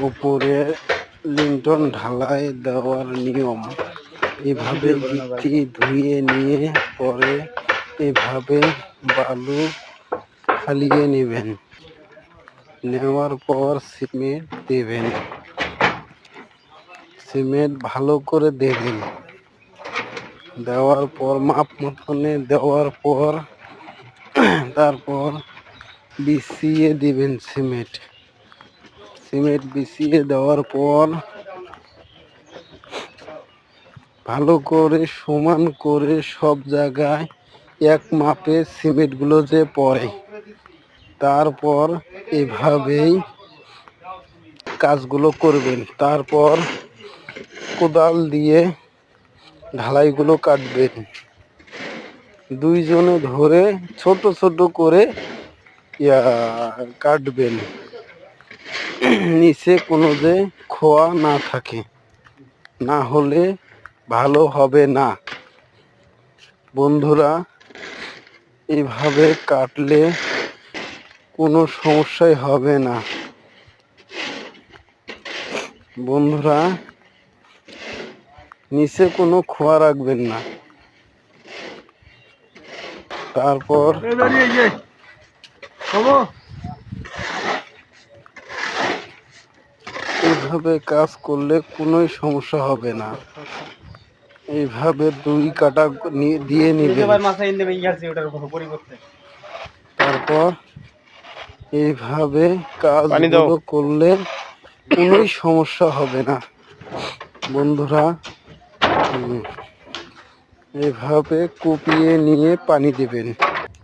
উপরে লিন্টন ঢালাই দেওয়ার নিয়ম। এভাবে গিট্টি ধুয়ে নিয়ে পরে এভাবে বালু ফালিয়ে নেবেন। নেওয়ার পর সিমেন্ট দেবেন। সিমেন্ট ভালো করে দেবেন। দেওয়ার পর মাপ মতনে দেওয়ার পর তারপর বিছিয়ে দিবেন সিমেন্ট। সিমেন্ট বিছিয়ে দেওয়ার পর ভালো করে সমান করে সব জায়গায় এক মাপে সিমেন্টগুলো যে পড়ে, তারপর এভাবেই কাজগুলো করবেন। তারপর কোদাল দিয়ে ঢালাইগুলো কাটবেন। দুইজনে ধরে ছোট ছোট করে কাটবেন, নিচে কোনো যে খোয়া না থাকে, না হলে ভালো হবে না। বন্ধুরা, এইভাবে কাটলে কোনো সমস্যাই হবে না। বন্ধুরা, নিচে কোনো খোয়া রাখবেন না। তারপর এইভাবে কাজ করলে কোনো সমস্যা হবে না। এইভাবে দুই কাটা দিয়ে নিবেন। তারপর এইভাবে কাজগুলো করলে কোনো সমস্যা হবে না। বন্ধুরা, এইভাবে কুপিয়ে নিয়ে পানি দিবেন।